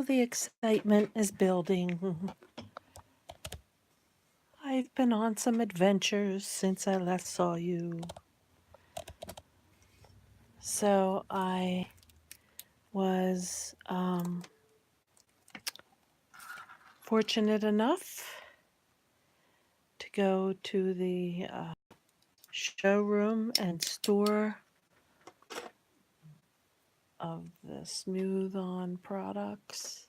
Oh, the excitement is building. I've been on some adventures since I last saw you. So I was fortunate enough to go to the showroom and store of the Smooth On products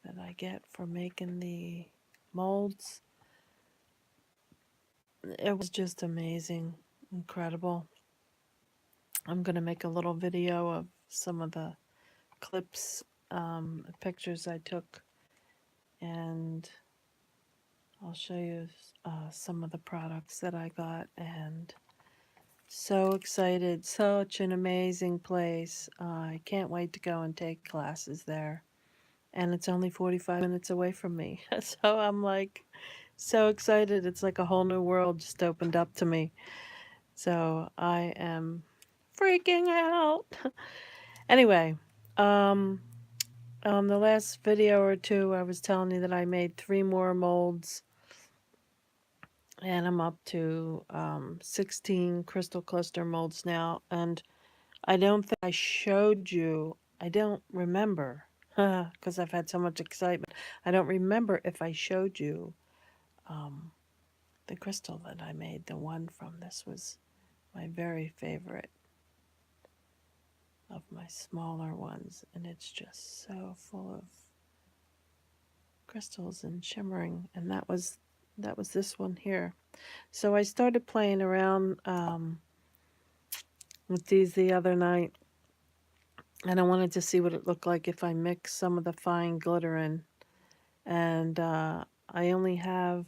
that I get for making the molds. It was just amazing, incredible. I'm going to make a little video of some of the clips, pictures I took, and I'll show you some of the products that I got. And so excited, such an amazing place. I can't wait to go and take classes there. And it's only 45 minutes away from me. So I'm like so excited. It's like a whole new world just opened up to me. So I am freaking out. Anyway, on the last video or two, I was telling you that I made 3 more molds, and I'm up to 16 crystal cluster molds now. And I don't think I showed you, I don't remember, because I've had so much excitement. I don't remember if I showed you the crystal that I made. The one from this was my very favorite of my smaller ones, and it's just so full of crystals and shimmering. And that was this one here. So I started playing around with these the other night, and I wanted to see what it looked like if I mix some of the fine glitter in. And I only have,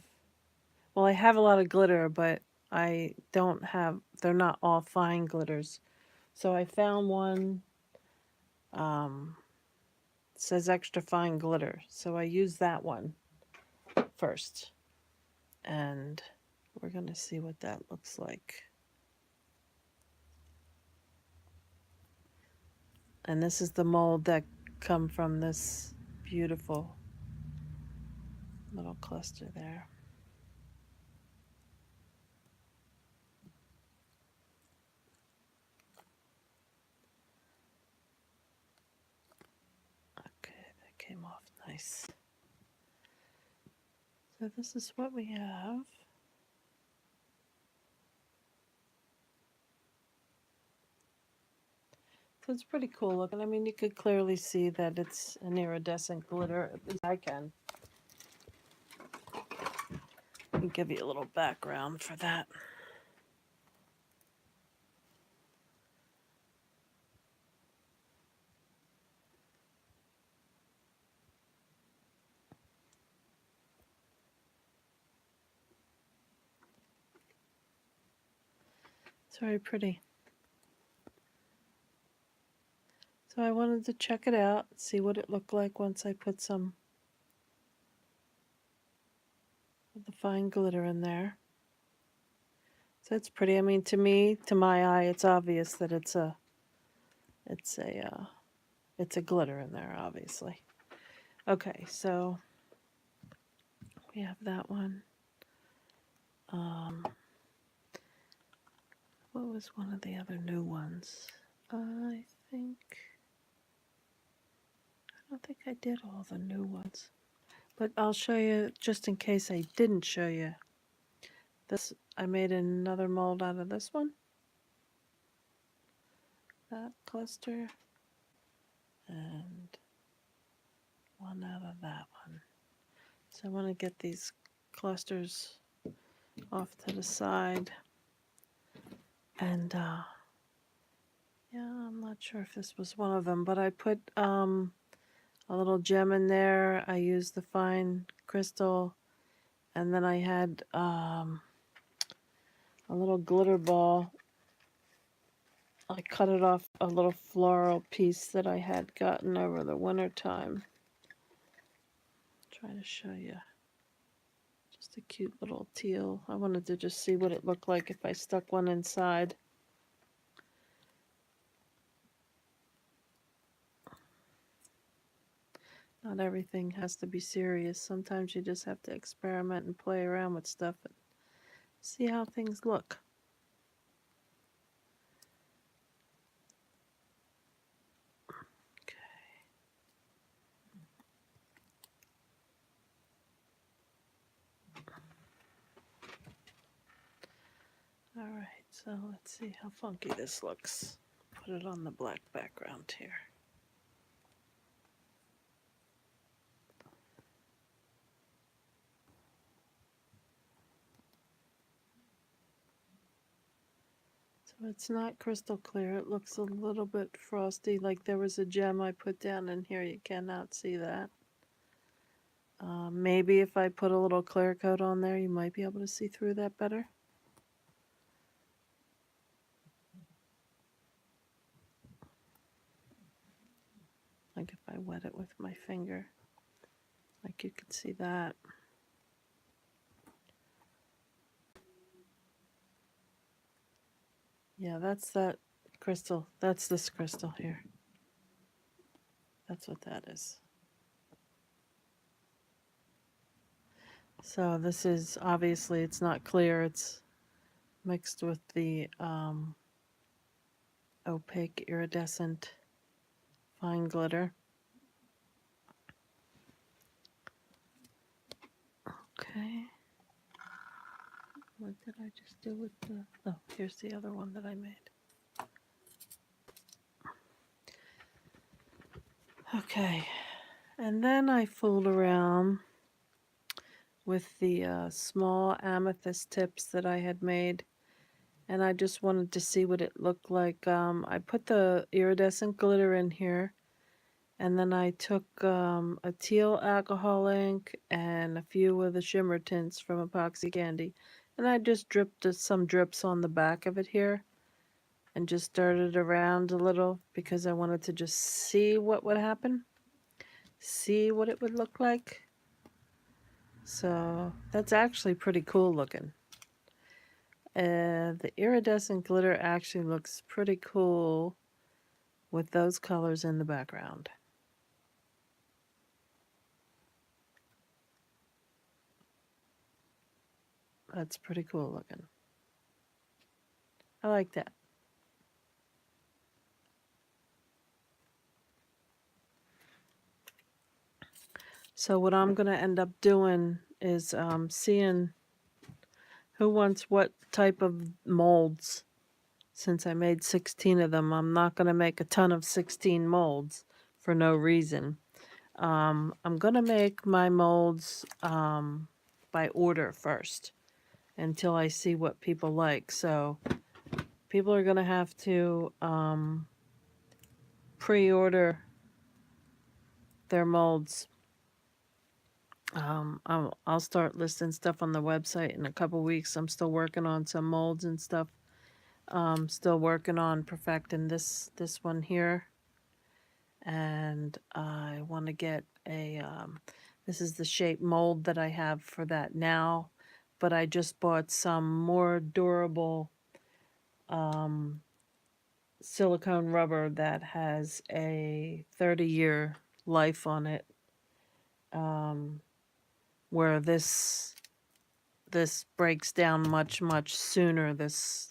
well, I have a lot of glitter, but I don't have, they're not all fine glitters. So I found one, it says extra fine glitter. So I used that one first. And we're going to see what that looks like. And this is the mold that come from this beautiful little cluster there. Okay, that came off nice. So this is what we have. So it's pretty cool looking. I mean, you could clearly see that it's an iridescent glitter. At least I can. Let me give you a little background for that. It's very pretty. So I wanted to check it out, see what it looked like once I put some of the fine glitter in there. So it's pretty. I mean, to me, to my eye, it's obvious that it's a glitter in there, obviously. Okay, so we have that one. What was one of the other new ones? I don't think I did all the new ones. But I'll show you, just in case I didn't show you. This, I made another mold out of this one. That cluster. And one out of that one. So I want to get these clusters off to the side. And yeah, I'm not sure if this was one of them, but I put a little gem in there. I used the fine crystal, and then I had a little glitter ball. I cut it off a little floral piece that I had gotten over the winter time. Try to show you. Just a cute little teal. I wanted to just see what it looked like if I stuck one inside. Not everything has to be serious. Sometimes you just have to experiment and play around with stuff and see how things look. Alright, so let's see how funky this looks. Put it on the black background here. So it's not crystal clear. It looks a little bit frosty, like there was a gem I put down in here. You cannot see that. Maybe if I put a little clear coat on there, you might be able to see through that better. Like if I wet it with my finger, like you could see that. Yeah, that's that crystal. That's this crystal here. That's what that is. So this is, obviously it's not clear. It's mixed with the opaque iridescent fine glitter. Okay. What did I just do with the... Oh, here's the other one that I made. Okay. And then I fooled around with the small amethyst tips that I had made. And I just wanted to see what it looked like. I put the iridescent glitter in here. And then I took a teal alcohol ink and a few of the shimmer tints from Epoxy Candy. And I just dripped some drips on the back of it here. And just stirred it around a little because I wanted to just see what would happen. See what it would look like. So that's actually pretty cool looking. The iridescent glitter actually looks pretty cool with those colors in the background. That's pretty cool looking. I like that. So what I'm going to end up doing is seeing who wants what type of molds. Since I made 16 of them, I'm not going to make a ton of 16 molds for no reason. I'm going to make my molds by order first until I see what people like. So people are going to have to pre-order their molds. I'll start listing stuff on the website in a couple weeks. I'm still working on some molds and stuff. Still working on perfecting this one here. And I want to get a, this is the shape mold that I have for that now. But I just bought some more durable silicone rubber that has a 30-year life on it. Where this breaks down much sooner, this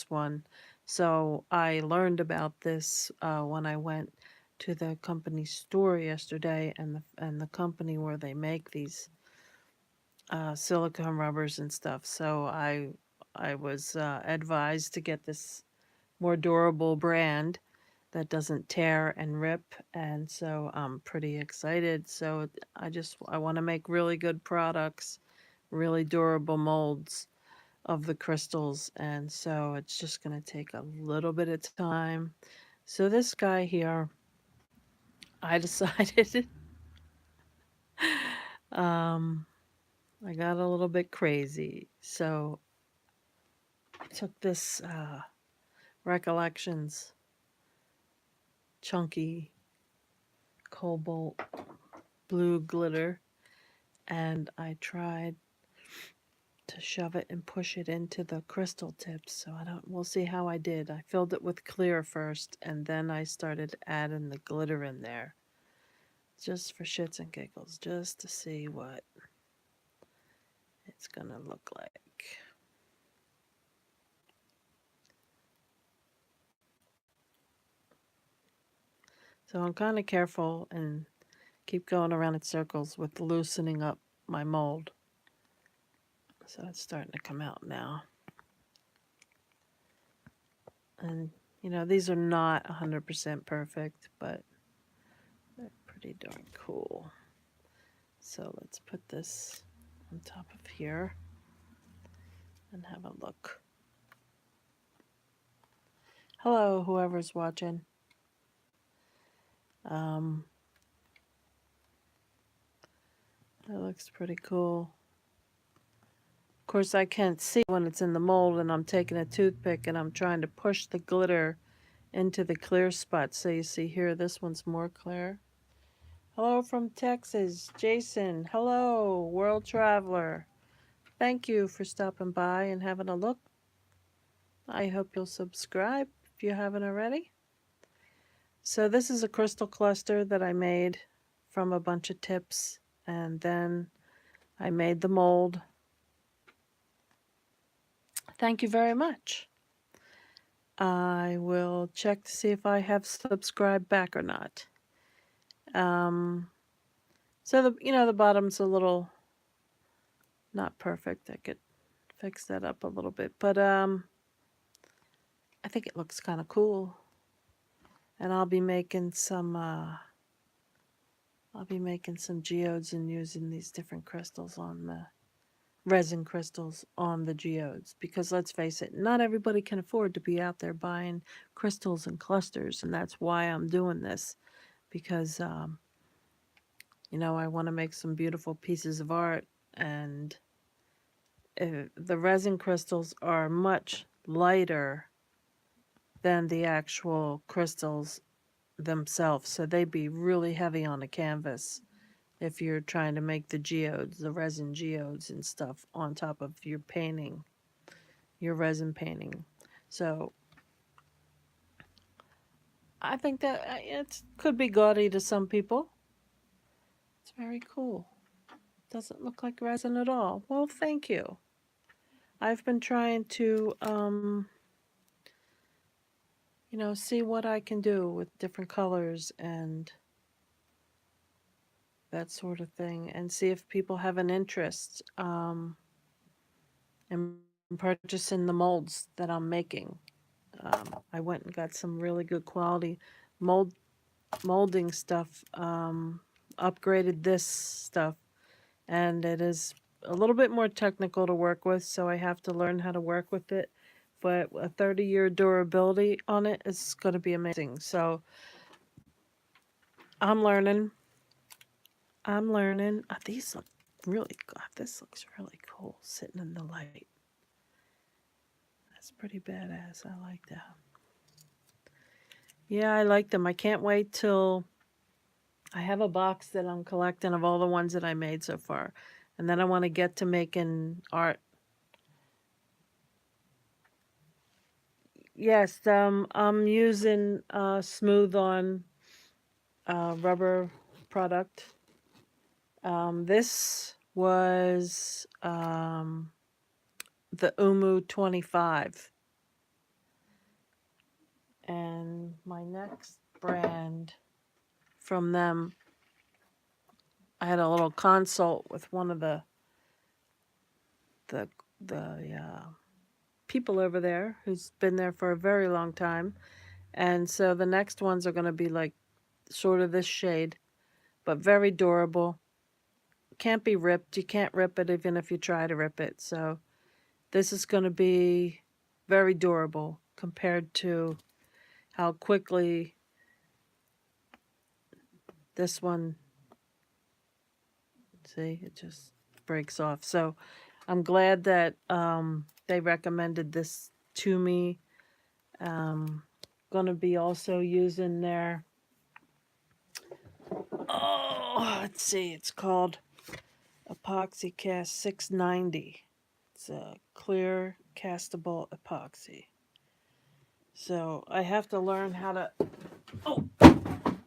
one. So I learned about this when I went to the company store yesterday, and the company where they make these silicone rubbers and stuff. So I was advised to get this more durable brand that doesn't tear and rip, and so I'm pretty excited. So I want to make really good products, really durable molds of the crystals, and so it's just going to take a little bit of time. So this guy here, I decided I got a little bit crazy. So I took this Recollections chunky cobalt blue glitter, and I tried to shove it and push it into the crystal tips. So we'll see how I did. I filled it with clear first, and then I started adding the glitter in there. just for shits and giggles, just to see what it's gonna look like. So I'm kind of careful and keep going around in circles with loosening up my mold. So it's starting to come out now. And, you know, these are not 100% perfect, but they're pretty darn cool. So let's put this on top of here and have a look. Hello, whoever's watching. That looks pretty cool. Of course, I can't see when it's in the mold, and I'm taking a toothpick and I'm trying to push the glitter into the clear spot. So you see here, this one's more clear. Hello from Texas, Jason. Hello, world traveler. Thank you for stopping by and having a look. I hope you'll subscribe if you haven't already. So this is a crystal cluster that I made from a bunch of tips, and then I made the mold. Thank you very much. I will check to see if I have subscribed back or not. So the bottom's a little not perfect. I could fix that up a little bit, but I think it looks kind of cool. And I'll be making some geodes and using these different crystals on the resin crystals on the geodes, because let's face it, not everybody can afford to be out there buying crystals and clusters, and that's why I'm doing this, because you know, I want to make some beautiful pieces of art, and the resin crystals are much lighter than the actual crystals themselves, so they'd be really heavy on the canvas if you're trying to make the geodes, the resin geodes and stuff on top of your painting, your resin painting. So I think that it could be gaudy to some people. It's very cool. Doesn't look like resin at all. Well, thank you. I've been trying to you know, see what I can do with different colors and that sort of thing, and see if people have an interest in purchasing the molds that I'm making. I went and got some really good quality molding stuff, upgraded this stuff, and it is a little bit more technical to work with, so I have to learn how to work with it. But a 30-year durability on it is going to be amazing. So I'm learning. These look really good. This looks really cool sitting in the light. That's pretty badass. I like that. Yeah, I like them. I can't wait till I have a box that I'm collecting of all the ones that I made so far. And then I want to get to making art. Yes, I'm using Smooth On rubber product. This was the Umu 25. And my next brand from them, I had a little consult with one of the people over there who's been there for a very long time. And so the next ones are going to be like sort of this shade, but very durable. Can't be ripped. You can't rip it even if you try to rip it. So this is going to be very durable compared to how quickly this one, see, it just breaks off. So I'm glad that they recommended this to me. Going to be also using their, let's see, it's called Epoxy Cast 690. It's a clear castable epoxy. So I have to learn how to, oh,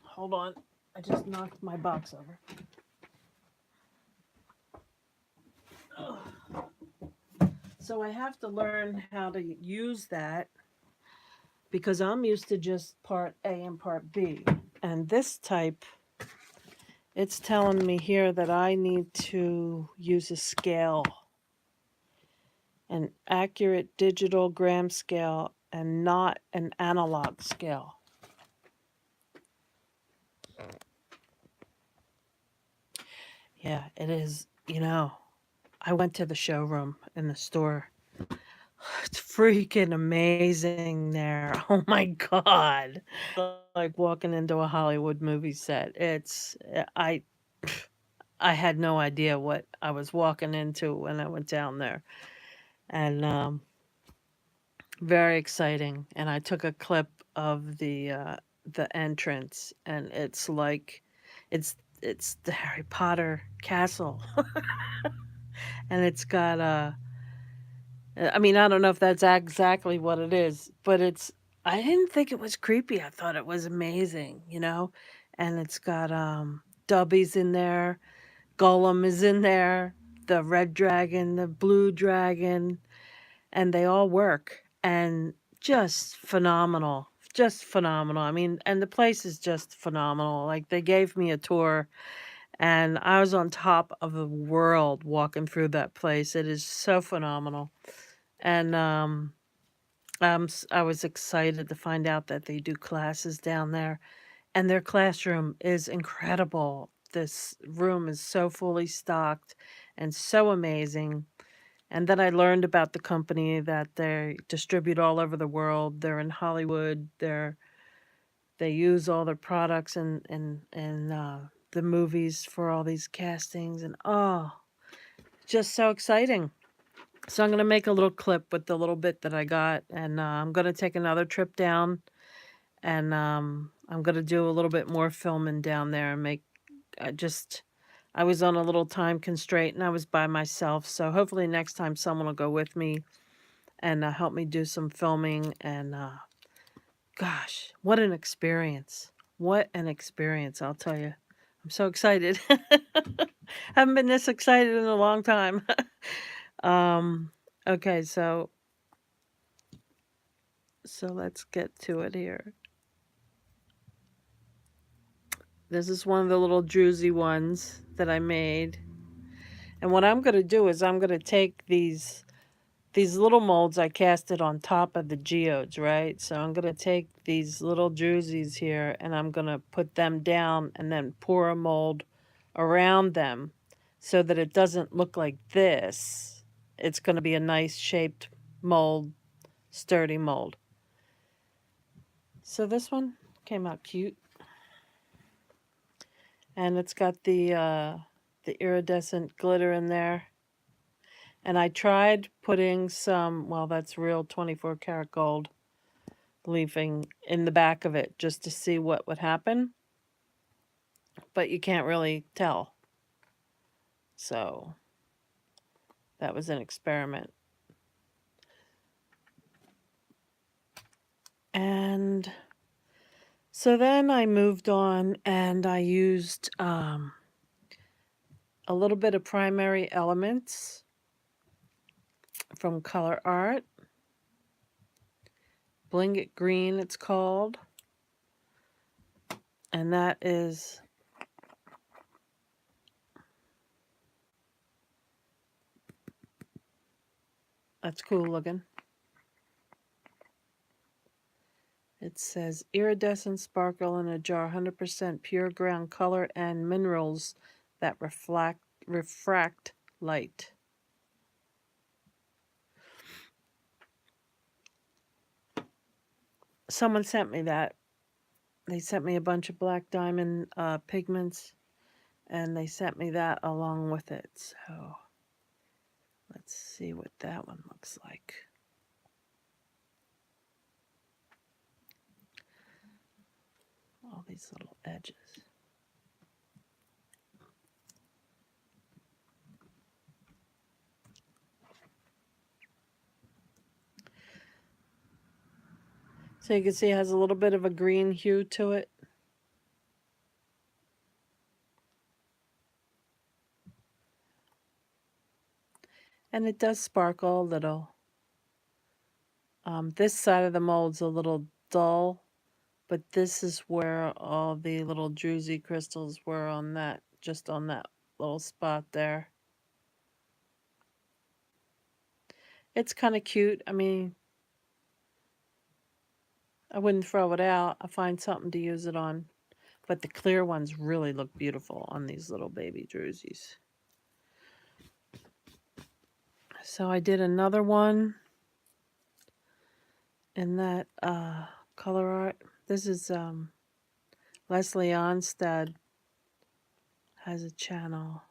hold on. I just knocked my box over. So I have to learn how to use that because I'm used to just part A and part B. And this type, it's telling me here that I need to use a scale, an accurate digital gram scale, and not an analog scale. Yeah, it is. I went to the showroom in the store. It's freaking amazing there. Oh my God. Like walking into a Hollywood movie set. I had no idea what I was walking into when I went down there. And very exciting. And I took a clip of the entrance, and it's like it's the Harry Potter castle. And it's got I mean, I don't know if that's exactly what it is, but I didn't think it was creepy. I thought it was amazing. And it's got Dubbies in there, Gollum is in there, the red dragon, the blue dragon, and they all work, and just phenomenal. Just phenomenal. I mean, and the place is just phenomenal. Like, they gave me a tour, and I was on top of the world walking through that place. It is so phenomenal. And I was excited to find out that they do classes down there, and their classroom is incredible. This room is so fully stocked and so amazing. And then I learned about the company that they distribute all over the world. They're in Hollywood. They use all their products and the movies for all these castings, and just so exciting. So I'm going to make a little clip with the little bit that I got, and I'm going to take another trip down, and I'm going to do a little bit more filming down there and I was on a little time constraint, and I was by myself, so hopefully next time someone will go with me and help me do some filming. And gosh, what an experience. What an experience, I'll tell you. I'm so excited. Haven't been this excited in a long time. um okay, so let's get to it here. This is one of the little druzy ones that I made. And what I'm going to do is I'm going to take these little molds. I casted on top of the geodes, right? So I'm going to take these little druzies here, and I'm going to put them down and then pour a mold around them so that it doesn't look like this. It's going to be a nice shaped mold, sturdy mold. So this one came out cute. And it's got the iridescent glitter in there. And I tried putting some, well, that's real 24 karat gold leafing in the back of it just to see what would happen. But you can't really tell. So that was an experiment. And so then I moved on, and I used a little bit of Primary Elements from Color Art. Bling It Green, it's called. And that's cool looking. It says iridescent sparkle in a jar, 100% pure ground color and minerals that refract light. Someone sent me that. They sent me a bunch of black diamond pigments, and they sent me that along with it. So let's see what that one looks like. All these little edges. So you can see it has a little bit of a green hue to it. And it does sparkle a little. This side of the mold's a little dull, but this is where all the little druzy crystals were on that, just on that little spot there. It's kind of cute. I mean, I wouldn't throw it out. I find something to use it on. But the clear ones really look beautiful on these little baby druzies. So I did another one in that color art. This is Leslie Onstad has a channel.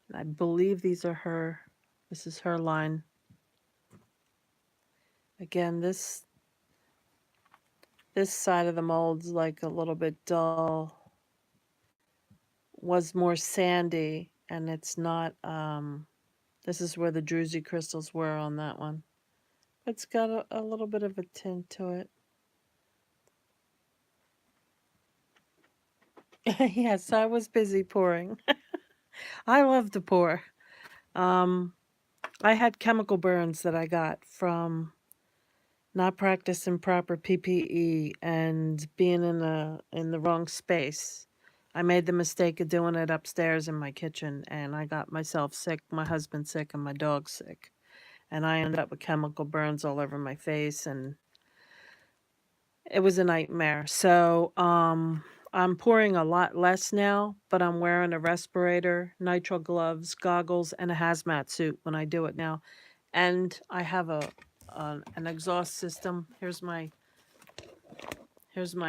And I believe these are her. This is her line. Again, this side of the mold's like a little bit dull. Was more sandy, and it's not this is where the druzy crystals were on that one. It's got a little bit of a tint to it. Yes, I was busy pouring. I love to pour. I had chemical burns that I got from not practicing proper PPE and being in the wrong space. I made the mistake of doing it upstairs in my kitchen, and I got myself sick, my husband sick, and my dog sick. And I ended up with chemical burns all over my face, and it was a nightmare. So, I'm pouring a lot less now, but I'm wearing a respirator, nitrile gloves, goggles, and a hazmat suit when I do it now. And I have an exhaust system. Here's my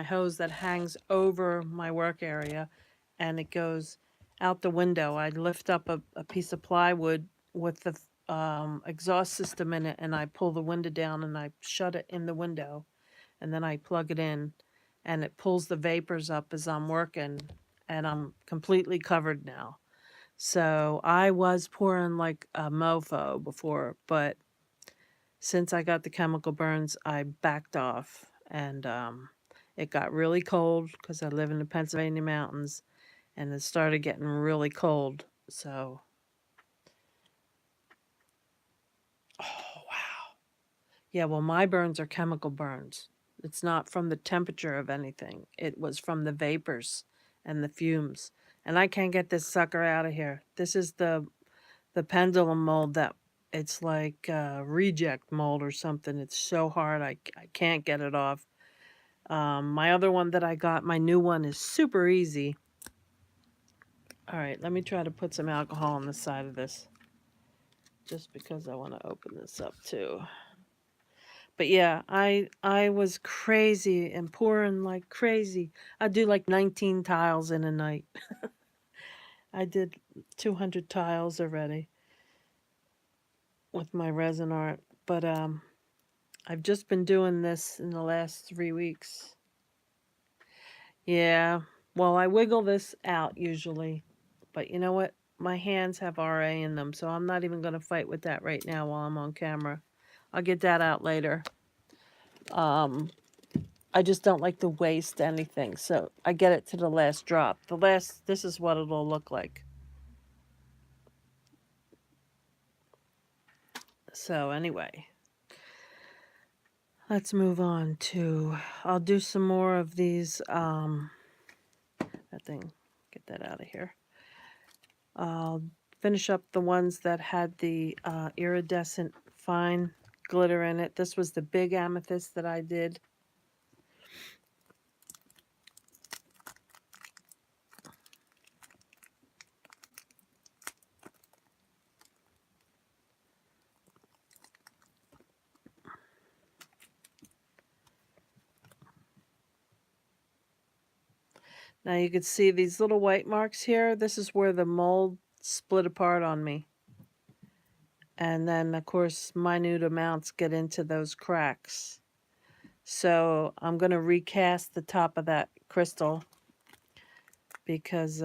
hose that hangs over my work area, and it goes out the window. I lift up a piece of plywood with the exhaust system in it, and I pull the window down and I shut it in the window, and then I plug it in, and it pulls the vapors up as I'm working, and I'm completely covered now. So I was pouring like a mofo before, but since I got the chemical burns, I backed off, and it got really cold because I live in the Pennsylvania mountains, and it started getting really cold. So, oh wow, yeah. Well, my burns are chemical burns. It's not from the temperature of anything. It was from the vapors and the fumes, and I can't get this sucker out of here. This is the pendulum mold that it's like reject mold or something. It's so hard. I can't get it off. My other one that I got, my new one, is super easy. All right, let me try to put some alcohol on the side of this, just because I want to open this up too. But yeah, I was crazy and pouring like crazy. I do like 19 tiles in a night. I did 200 tiles already with my resin art, but I've just been doing this in the last 3 weeks. Yeah, well, I wiggle this out usually, but you know what? My hands have RA in them, so I'm not even going to fight with that right now while I'm on camera. I'll get that out later. I just don't like to waste anything, so I get it to the last drop. This is what it'll look like. So anyway, let's move on to, I'll do some more of these, that thing, get that out of here. I'll finish up the ones that had the iridescent fine glitter in it. This was the big amethyst that I did. Now you can see these little white marks here. This is where the mold split apart on me. And then, of course, minute amounts get into those cracks. So I'm going to recast the top of that crystal because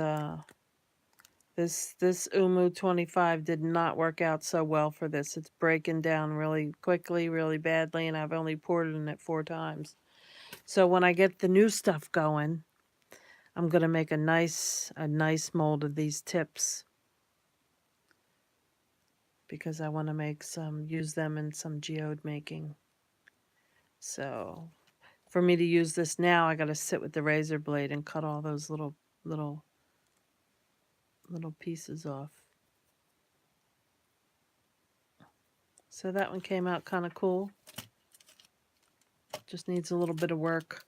this Umu 25 did not work out so well for this. It's breaking down really quickly, really badly, and I've only poured it in it 4 times. So when I get the new stuff going, I'm going to make a nice mold of these tips. because I want to make use them in some geode making. So for me to use this now, I got to sit with the razor blade and cut all those little pieces off. So that one came out kind of cool. Just needs a little bit of work.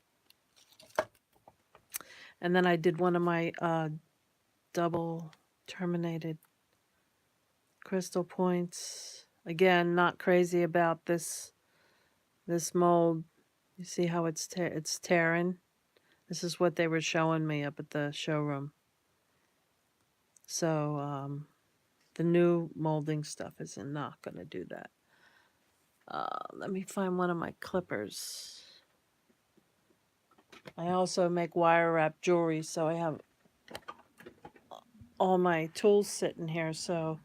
And then I did one of my double terminated crystal points. Again, not crazy about this mold. You see how it's tearing? This is what they were showing me up at the showroom. So the new molding stuff is not going to do that. Let me find one of my clippers. I also make wire wrap jewelry, so I have all my tools sitting here. So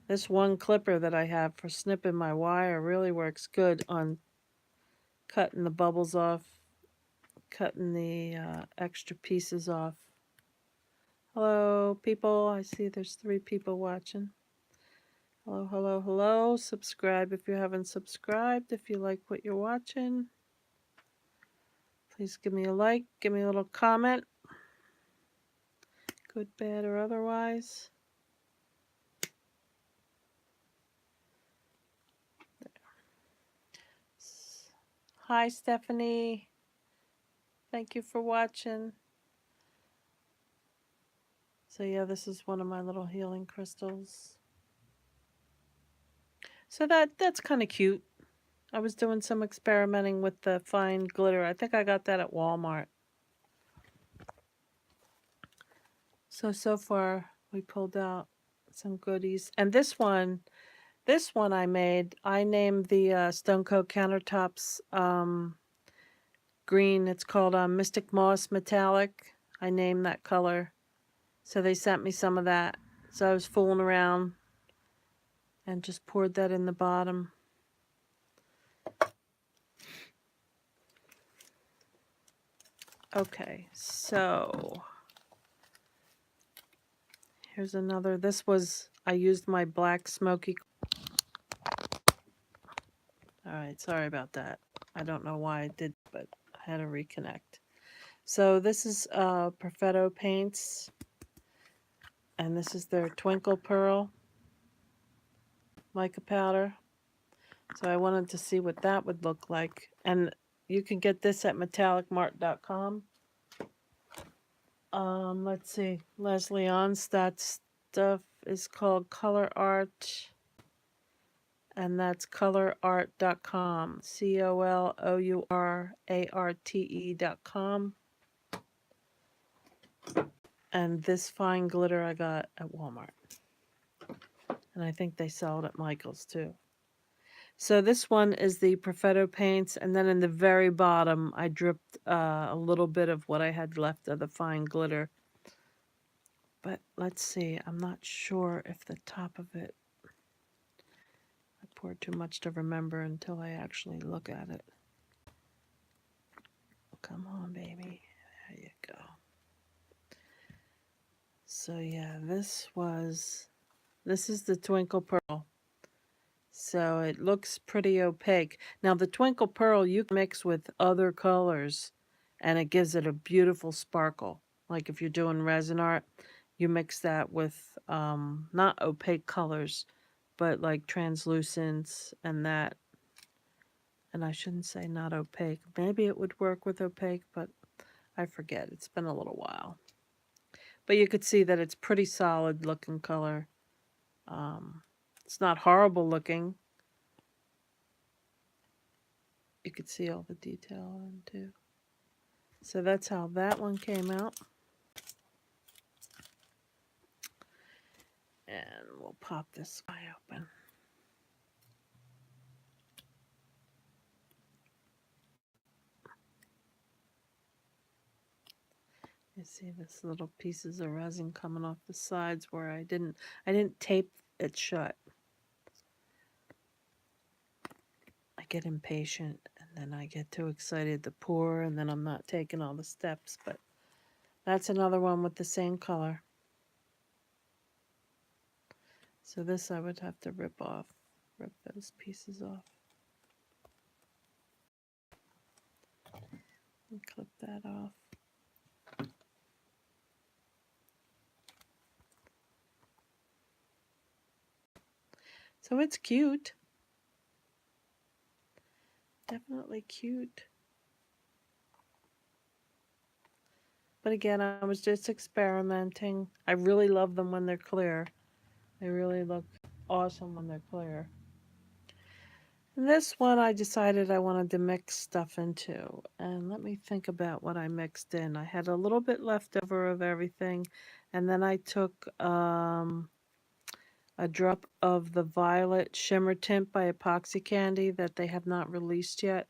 this one clipper that I have for snipping my wire really works good on cutting the bubbles off, cutting the extra pieces off. Hello, people. I see there's 3 people watching. Hello, hello, hello. Subscribe if you haven't subscribed. If you like what you're watching, please give me a like. Give me a little comment. Good, bad, or otherwise. There. Hi, Stephanie. Thank you for watching. So yeah, this is one of my little healing crystals. So that's kind of cute. I was doing some experimenting with the fine glitter. I think I got that at Walmart. So far we pulled out some goodies. And this one I made, I named the Stone Coat Countertops green. It's called Mystic Moss Metallic. I named that color. So they sent me some of that. So I was fooling around and just poured that in the bottom. Okay, so here's another. This was, I used my black smoky. Alright, sorry about that. I don't know why I did, but I had to reconnect. So this is Perfetto Paints. And this is their Twinkle Pearl mica powder. So I wanted to see what that would look like. And you can get this at metallicmart.com. Let's see. Leslie Onstad's stuff is called Color Art. And that's colorarte.com. COLOURARTE.com. And this fine glitter I got at Walmart. And I think they sell it at Michael's too. So this one is the Perfetto Paints. And then in the very bottom, I dripped a little bit of what I had left of the fine glitter. But let's see. I'm not sure if the top of it, I poured too much to remember until I actually look at it. Come on, baby. There you go. So yeah, this is the Twinkle Pearl. So it looks pretty opaque. Now the Twinkle Pearl you can mix with other colors and it gives it a beautiful sparkle. Like if you're doing resin art, you mix that with not opaque colors, but like translucents and that. And I shouldn't say not opaque. Maybe it would work with opaque, but I forget. It's been a little while. But you could see that it's pretty solid looking color. It's not horrible looking. You could see all the detail in too. So that's how that one came out. And we'll pop this guy open. You see this little pieces of resin coming off the sides where I didn't tape it shut. I get impatient and then I get too excited to pour and then I'm not taking all the steps, but that's another one with the same color. So this I would have to rip those pieces off. And clip that off. So it's cute. Definitely cute. But again, I was just experimenting. I really love them when they're clear. They really look awesome when they're clear. And this one I decided I wanted to mix stuff into. And let me think about what I mixed in. I had a little bit left over of everything. And then I took a drop of the Violet Shimmer Tint by Epoxy Candy that they have not released yet.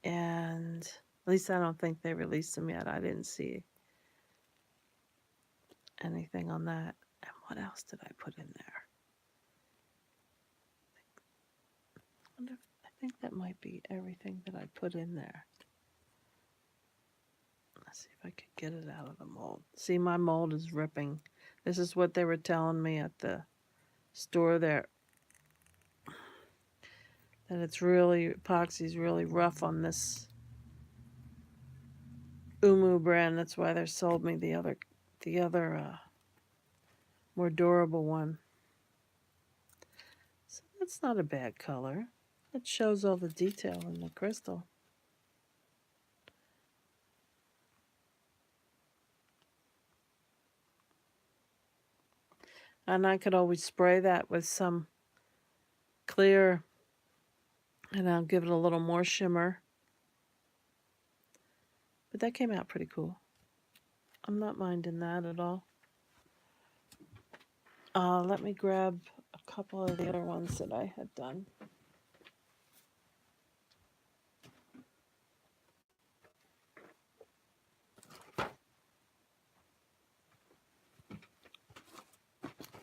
And at least I don't think they released them yet. I didn't see anything on that. And what else did I put in there? I think that might be everything that I put in there. Let's see if I could get it out of the mold. See, my mold is ripping. This is what they were telling me at the store there. That it's really, epoxy's really rough on this Umu brand. That's why they sold me the other more durable one. So that's not a bad color. It shows all the detail in the crystal. And I could always spray that with some clear, and I'll give it a little more shimmer. But that came out pretty cool. I'm not minding that at all. Let me grab a couple of the other ones that I had done.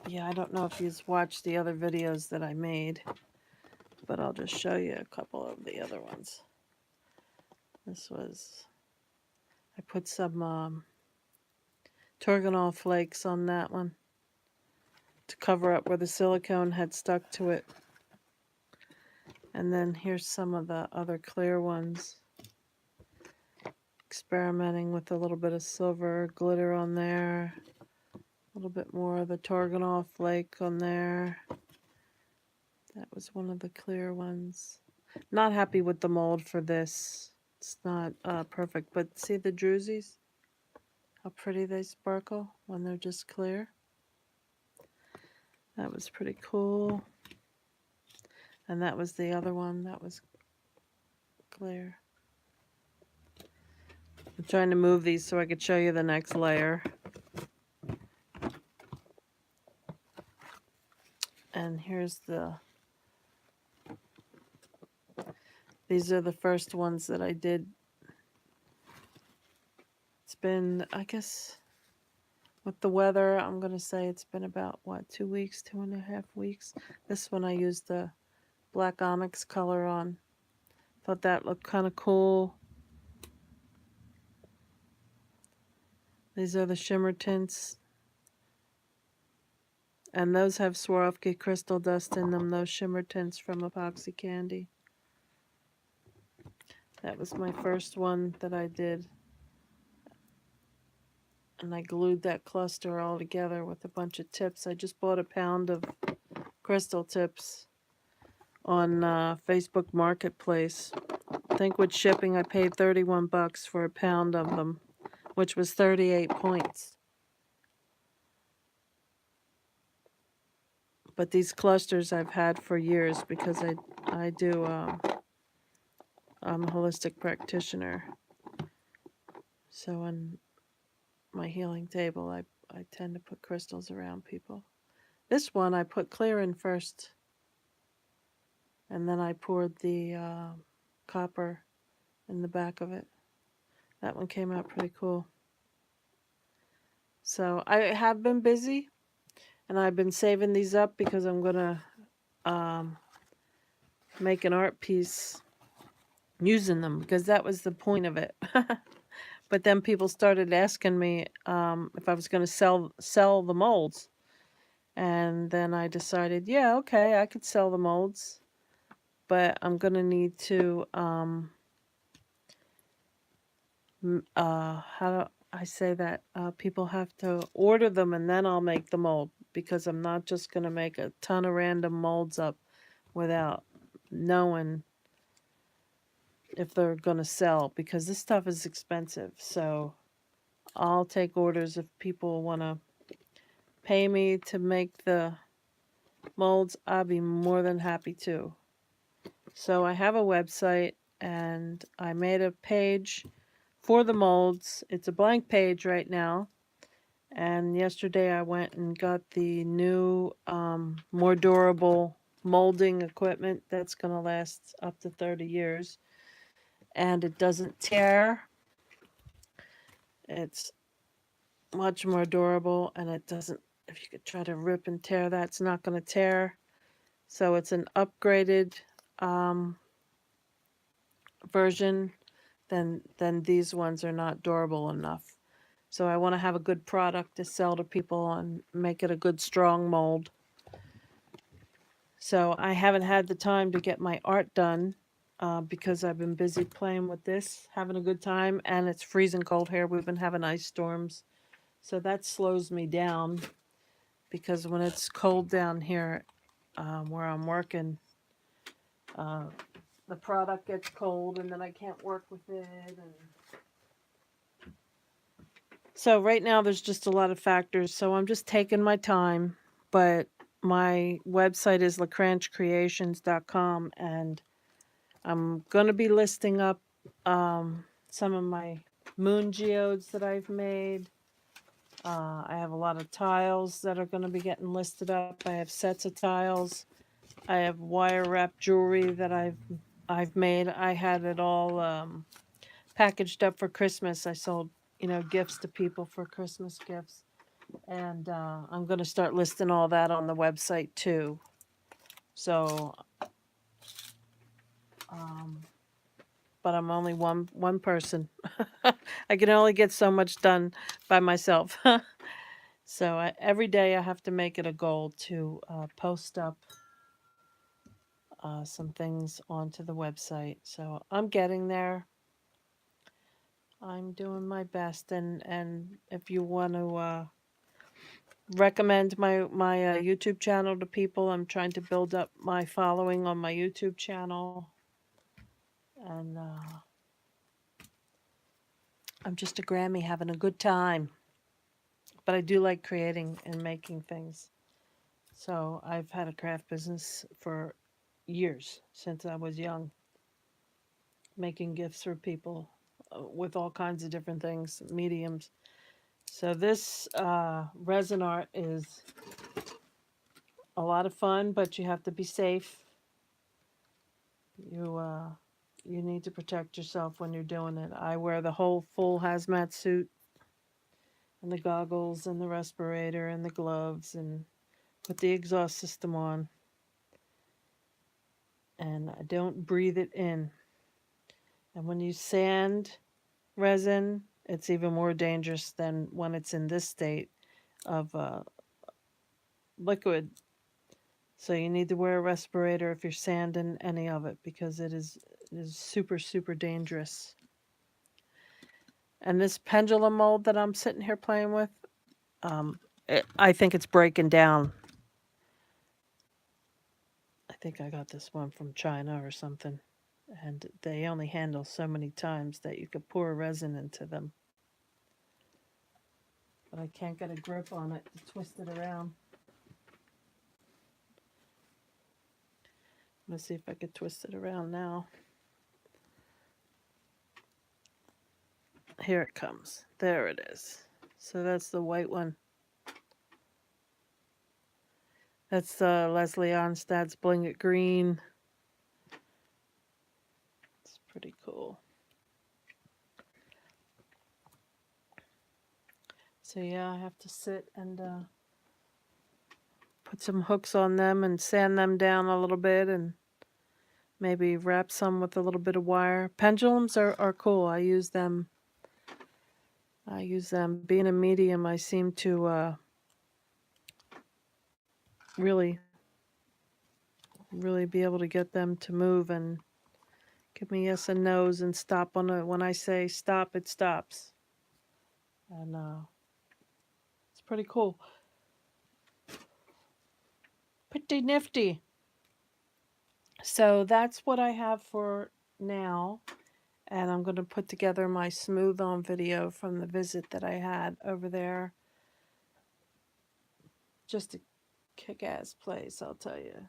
Yeah, I don't know if you've watched the other videos that I made, but I'll just show you a couple of the other ones. This was, I put some Torgonol flakes on that one to cover up where the silicone had stuck to it. And then here's some of the other clear ones. Experimenting with a little bit of silver glitter on there. A little bit more of the Torgonol flake on there. That was one of the clear ones. Not happy with the mold for this. It's not perfect, but see the drusies? How pretty they sparkle when they're just clear. That was pretty cool. And that was the other one that was clear. I'm trying to move these so I could show you the next layer. And here's these are the first ones that I did. It's been, I guess, with the weather, I'm going to say it's been about, what, 2 weeks, 2.5 weeks. This one I used the black onyx color on. Thought that looked kind of cool. These are the shimmer tints. And those have Swarovski crystal dust in them, those shimmer tints from Epoxy Candy. That was my first one that I did. And I glued that cluster all together with a bunch of tips. I just bought a pound of crystal tips on Facebook Marketplace. I think with shipping I paid 31 bucks for a pound of them, which was 38 points. But these clusters I've had for years because I do, I'm a holistic practitioner. So on my healing table, I tend to put crystals around people. This one I put clear in first, and then I poured the copper in the back of it. That one came out pretty cool. So I have been busy, and I've been saving these up because I'm going to make an art piece using them, because that was the point of it. But then people started asking me if I was going to sell the molds. And then I decided, yeah, okay, I could sell the molds, but I'm going to need to, how do I say that? People have to order them and then I'll make the mold, because I'm not just going to make a ton of random molds up without knowing if they're going to sell, because this stuff is expensive. So I'll take orders if people want to pay me to make the molds. I'll be more than happy to. So I have a website and I made a page for the molds. It's a blank page right now. And yesterday I went and got the new, more durable molding equipment that's going to last up to 30 years. And it doesn't tear. It's much more durable, and it doesn't, if you could try to rip and tear that, it's not going to tear. So it's an upgraded version. Then these ones are not durable enough. So I want to have a good product to sell to people and make it a good strong mold. So I haven't had the time to get my art done because I've been busy playing with this, having a good time, and it's freezing cold here. We've been having ice storms. So that slows me down, because when it's cold down here where I'm working, the product gets cold and then I can't work with it. And so right now there's just a lot of factors. So I'm just taking my time. But my website is lacranchecreations.com, and I'm going to be listing up some of my moon geodes that I've made. I have a lot of tiles that are going to be getting listed up. I have sets of tiles. I have wire wrap jewelry that I've made. I had it all packaged up for Christmas. I sold, gifts to people for Christmas gifts, and I'm going to start listing all that on the website too. So, but I'm only one person. I can only get so much done by myself. So every day I have to make it a goal to post up some things onto the website. So I'm getting there. I'm doing my best, and if you want to recommend my YouTube channel to people, I'm trying to build up my following on my YouTube channel, and I'm just a Grammy having a good time. But I do like creating and making things. So I've had a craft business for years, since I was young, making gifts for people with all kinds of different things, mediums. So this resin art is a lot of fun, but you have to be safe. You need to protect yourself when you're doing it. I wear the whole full hazmat suit, and the goggles and the respirator and the gloves, and put the exhaust system on. And I don't breathe it in. And when you sand resin, it's even more dangerous than when it's in this state of liquid. So you need to wear a respirator if you're sanding any of it, because it is super, super dangerous. And this pendulum mold that I'm sitting here playing with, I think it's breaking down. I think I got this one from China or something. And they only handle so many times that you could pour resin into them. But I can't get a grip on it to twist it around. Let's see if I could twist it around now. Here it comes. There it is. So that's the white one. That's Leslie Onstad's Bling It Green. It's pretty cool. So yeah, I have to sit and put some hooks on them and sand them down a little bit, and maybe wrap some with a little bit of wire. Pendulums are cool. I use them I use them. Being a medium, I seem to really be able to get them to move and give me yes and no's and stop on it. When I say stop, it stops. And it's pretty cool. Pretty nifty. So that's what I have for now. And I'm going to put together my smooth on video from the visit that I had over there. Just a kick-ass place, I'll tell you.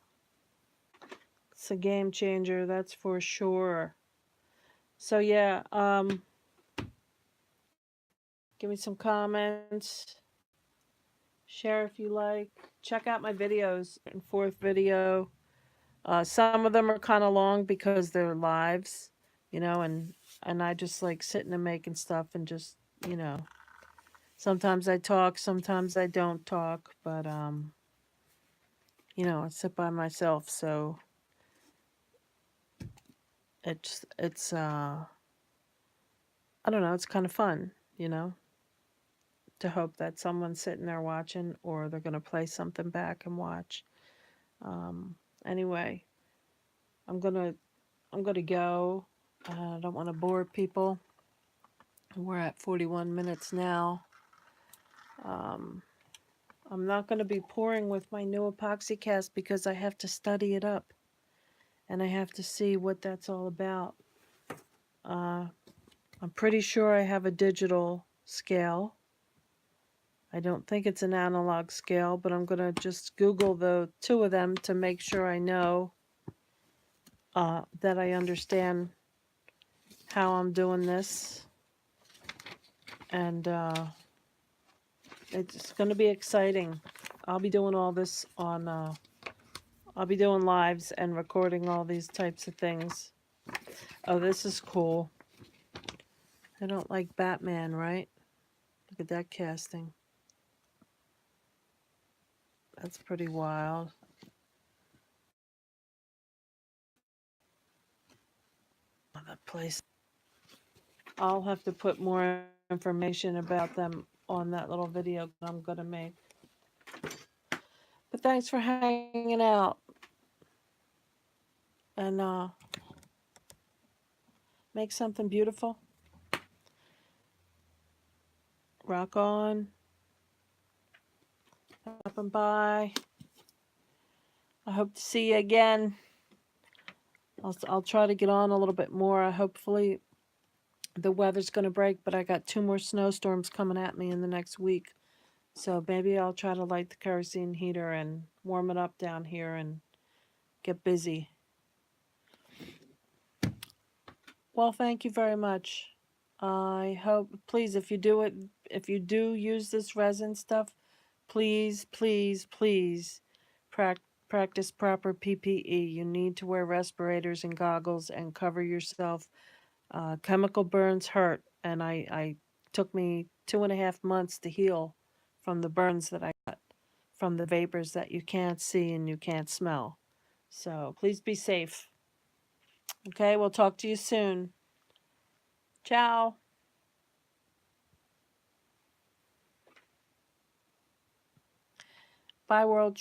It's a game changer, that's for sure. So yeah, give me some comments. Share if you like. Check out my videos. And fourth video. Some of them are kind of long because they're lives, you know, and I just like sitting and making stuff and just, you know, sometimes I talk, sometimes I don't talk, but you know, I sit by myself, so it's I don't know, it's kind of fun, you know, to hope that someone's sitting there watching or they're going to play something back and watch. Anyway, I'm going to go. I don't want to bore people. We're at 41 minutes now. I'm not going to be pouring with my new epoxy cast because I have to study it up and I have to see what that's all about. I'm pretty sure I have a digital scale. I don't think it's an analog scale, but I'm going to just Google the two of them to make sure I know that I understand how I'm doing this. And it's going to be exciting. I'll be doing all this on, I'll be doing lives and recording all these types of things. Oh, this is cool. I don't like Batman, right? Look at that casting. That's pretty wild. Oh, that place. I'll have to put more information about them on that little video that I'm going to make. But thanks for hanging out. And make something beautiful. Rock on. Up and bye. I hope to see you again. I'll try to get on a little bit more. Hopefully the weather's going to break, but I got 2 more snowstorms coming at me in the next week. So maybe I'll try to light the kerosene heater and warm it up down here and get busy. Well, thank you very much. I hope, please, if you do use this resin stuff, please, please, please practice proper PPE. You need to wear respirators and goggles and cover yourself. Chemical burns hurt, and I took me 2.5 months to heal from the burns that I got from the vapors that you can't see and you can't smell. So please be safe. Okay, we'll talk to you soon. Ciao. Bye, world.